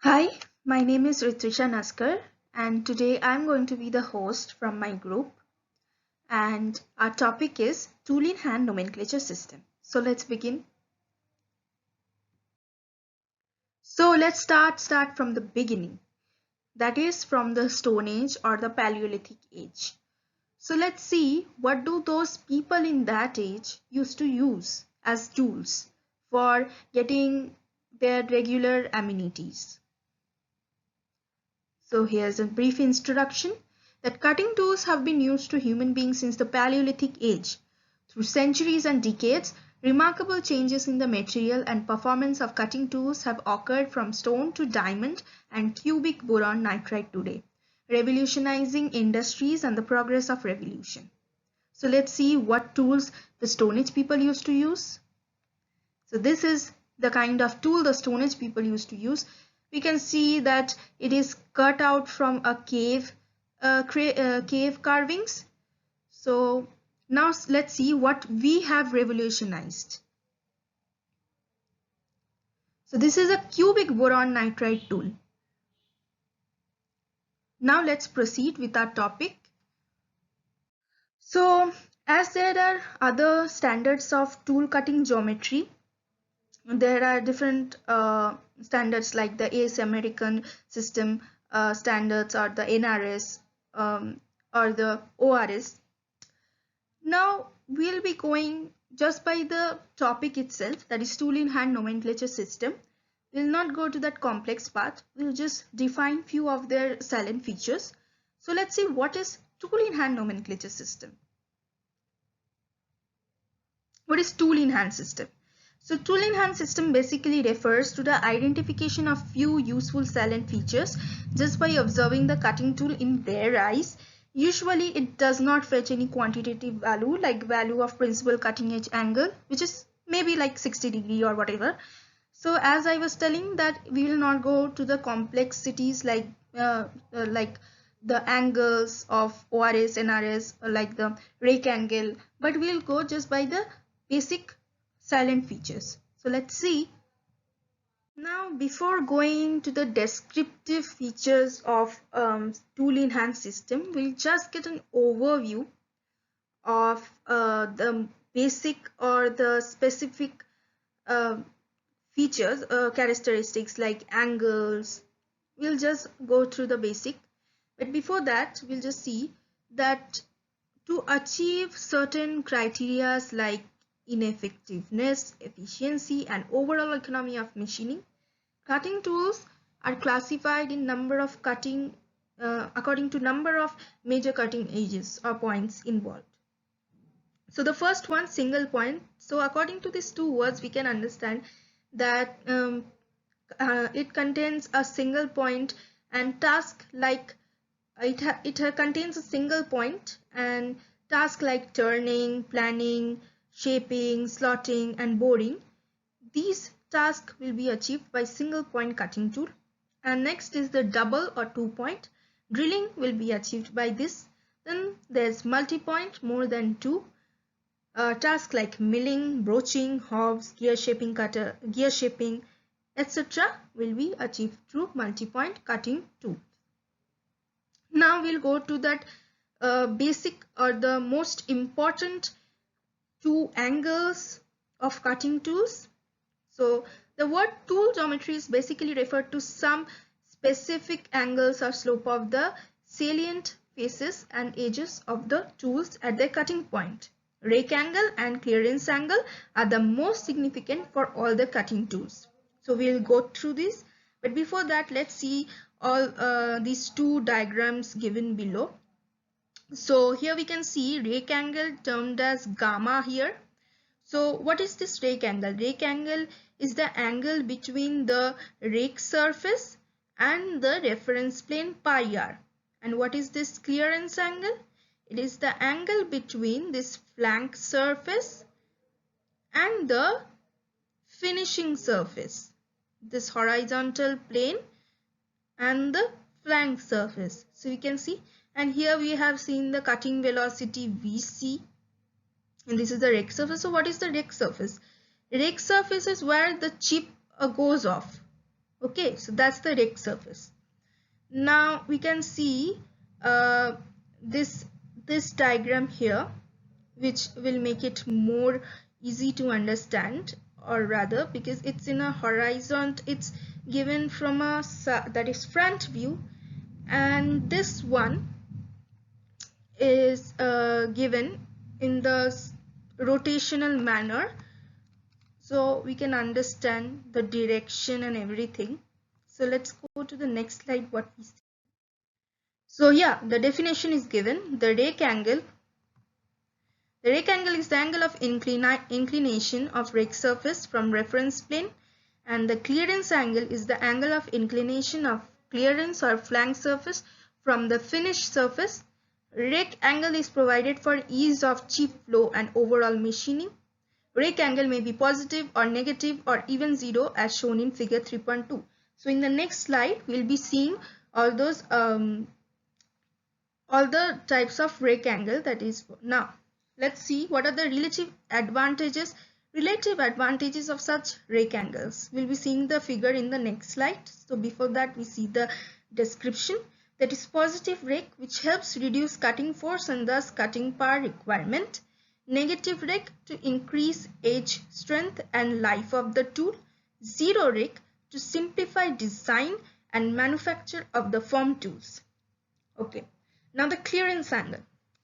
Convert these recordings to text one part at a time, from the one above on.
Hi, my name is Ritrisha Naskar, and today I'm going to be the host from my group. And our topic is tool in hand nomenclature system. So let's begin. So let's start from the beginning. That is from the Stone Age or the Paleolithic Age. So let's see what do those people in that age used to use as tools for getting their regular amenities. So here's a brief introduction that cutting tools have been used to human beings since the Paleolithic age. Through centuries and decades, remarkable changes in the material and performance of cutting tools have occurred from stone to diamond and cubic boron nitride today, revolutionizing industries and the progress of revolution. So let's see what tools the Stone Age people used to use. So this is the kind of tool the Stone Age people used to use. We can see that it is cut out from a cave carvings. So now let's see what we have revolutionized. So this is a cubic boron nitride tool. Now let's proceed with our topic. So as there are other standards of tool cutting geometry, there are different standards like the AS American system standards or the NRS or the ORS. Now we'll be going just by the topic itself, that is tool in hand nomenclature system. We'll not go to that complex part. We'll just define few of their salient features. So let's see what is tool in hand nomenclature system. What is tool in hand system? So tool in hand system basically refers to the identification of few useful salient features just by observing the cutting tool in bare eyes. Usually it does not fetch any quantitative value like value of principal cutting edge angle, which is maybe like 60° or whatever. So as I was telling that we will not go to the complexities like the angles of ORS, NRS, or like the rake angle, but we'll go just by the basic silent features. So let's see. Now before going to the descriptive features of tool in hand system, we'll just get an overview of the basic or the specific uh, features, characteristics like angles. We'll just go through the basic, but before that we'll just see that to achieve certain criterias like ineffectiveness, efficiency, and overall economy of machining, cutting tools are classified in number of cutting according to number of major cutting edges or points involved. So the first one, single point. So according to these two words, we can understand that it contains a single point and task like it contains a single point and tasks like turning, planning, shaping, slotting, and boring. These tasks will be achieved by single point cutting tool. And next is the double or 2 point. Drilling will be achieved by this. Then there's multi-point, more than two. Tasks like milling, broaching, hobs, gear shaping cutter, gear shaping, etc. will be achieved through multi-point cutting tool. Now we'll go to that basic or the most important two angles of cutting tools. So the word tool geometry is basically referred to some specific angles or slope of the salient faces and edges of the tools at their cutting point. Rake angle and clearance angle are the most significant for all the cutting tools. So we'll go through this, but before that let's see all these two diagrams given below. So here we can see rake angle termed as gamma here. So what is this rake angle? Rake angle is the angle between the rake surface and the reference plane pi r. And what is this clearance angle? It is the angle between this flank surface and the finishing surface, this horizontal plane and the flank surface. So you can see, and here we have seen the cutting velocity VC, and this is the rake surface. So what is the rake surface? Rake surface is where the chip goes off. Okay, so that's the rake surface. Now we can see this diagram here, which will make it more easy to understand, or rather because it's in a horizon, it's given from a that is front view, and this one is given in the rotational manner, so we can understand the direction and everything. So let's go to the next slide. What we see. So yeah, the definition is given. The rake angle. The rake angle is the angle of inclination of rake surface from reference plane, and the clearance angle is the angle of inclination of clearance or flank surface from the finished surface. Rake angle is provided for ease of chip flow and overall machining. Rake angle may be positive or negative or even zero as shown in figure 3.2. So in the next slide, we'll be seeing all those all the types of rake angle that is. Now let's see what are the relative advantages of such rake angles. We'll be seeing the figure in the next slide. So before that, we see the description. That is positive rake, which helps reduce cutting force and thus cutting power requirement. Negative rake to increase edge strength and life of the tool. Zero rake to simplify design and manufacture of the form tools. Okay. Now the clearance angle.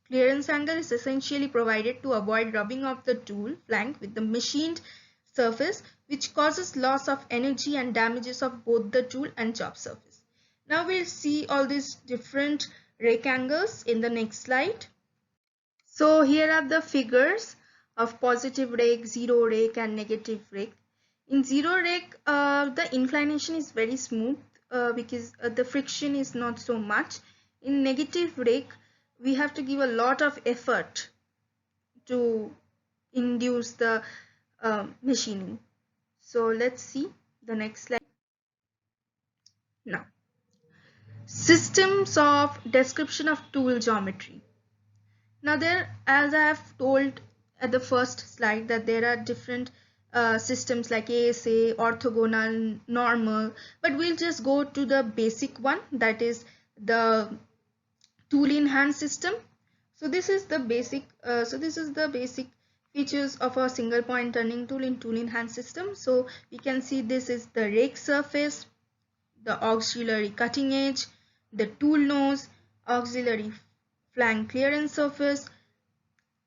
Clearance angle is essentially provided to avoid rubbing off the tool flank with the machined surface, which causes loss of energy and damages of both the tool and job surface. Now we'll see all these different rake angles in the next slide. So here are the figures of positive rake, zero rake and negative rake. In zero rake, the inclination is very smooth because the friction is not so much. In negative rake, we have to give a lot of effort to induce the machining. So let's see the next slide. Now, systems of description of tool geometry. Now there, as I have told at the first slide, that there are different systems like ASA, orthogonal, normal, but we'll just go to the basic one, that is the tool in hand system. So this is the basic features of a single point turning tool in tool in hand system. So we can see this is the rake surface, the auxiliary cutting edge, the tool nose, auxiliary flank clearance surface,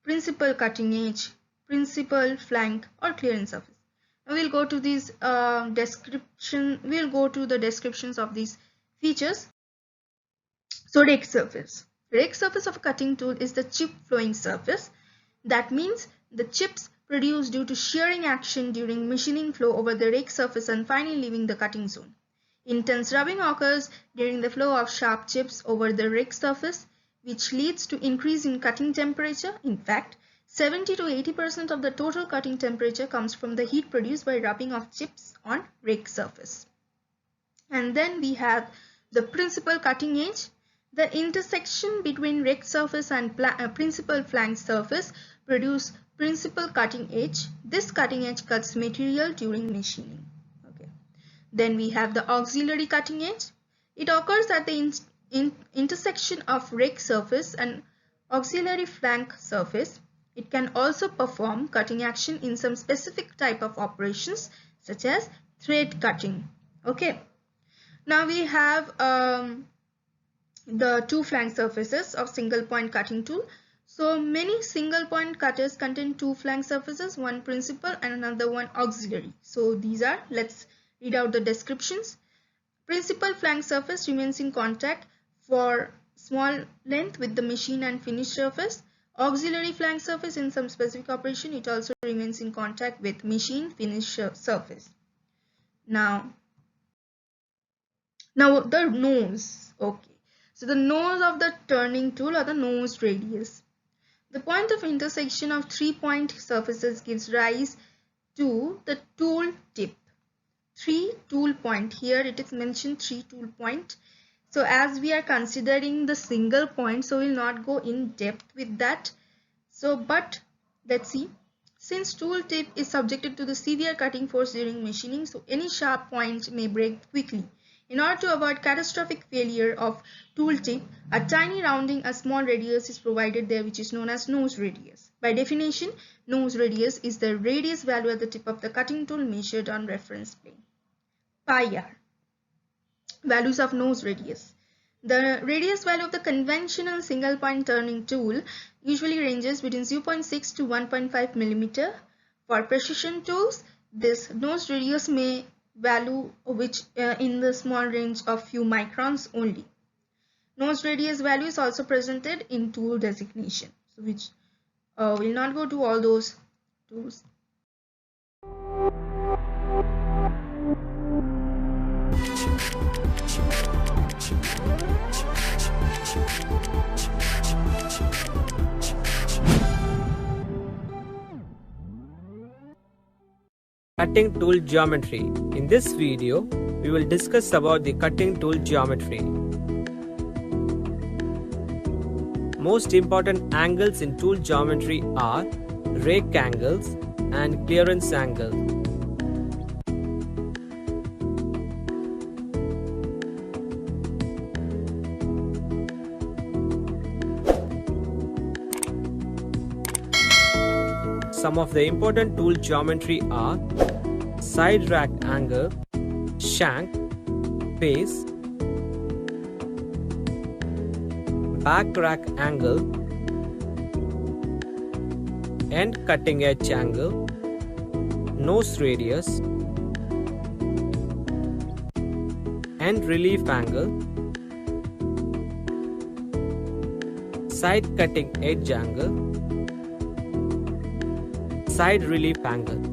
principal cutting edge, principal flank or clearance surface. Now we'll go to these we'll go to the descriptions of these features. So rake surface. Rake surface of a cutting tool is the chip flowing surface. That means the chips produced due to shearing action during machining flow over the rake surface and finally leaving the cutting zone. Intense rubbing occurs during the flow of sharp chips over the rake surface, which leads to increase in cutting temperature. In fact, 70 to 80% of the total cutting temperature comes from the heat produced by rubbing of chips on rake surface. And then we have the principal cutting edge. The intersection between rake surface and principal flank surface produce principal cutting edge. This cutting edge cuts material during machining. Okay. Then we have the auxiliary cutting edge. It occurs at the intersection of rake surface and auxiliary flank surface. It can also perform cutting action in some specific type of operations such as thread cutting. Okay. Now we have the two flank surfaces of single point cutting tool. So many single point cutters contain two flank surfaces, one principal and another one auxiliary. So these are, let's read out the descriptions. Principal flank surface remains in contact for small length with the machine and finished surface. Auxiliary flank surface, in some specific operation, it also remains in contact with machine finished surface. Now the nose. Okay. So the nose of the turning tool, or the nose radius. The point of intersection of 3 point surfaces gives rise to the tool tip. 3 tool point. Here it is mentioned 3 tool point. So as we are considering the single point, so we'll not go in depth with that. So but let's see. Since tool tip is subjected to the severe cutting force during machining, so any sharp point may break quickly. In order to avoid catastrophic failure of tool tip, a tiny rounding, a small radius is provided there, which is known as nose radius. By definition, nose radius is the radius value at the tip of the cutting tool measured on reference plane. Pi r. Values of nose radius. The radius value of the conventional single point turning tool usually ranges between 0.6 to 1.5 mm. For precision tools, this nose radius may value which in the small range of few microns only. Nose radius value is also presented in tool designation, so which will not go to all those tools. Cutting tool geometry. In this video, we will discuss about the cutting tool geometry. Most important angles in tool geometry are rake angles and clearance angle. Some of the important tool geometry are side rack angle, shank, face, back rack angle, end cutting edge angle, nose radius, end relief angle, side cutting edge angle, side relief angle.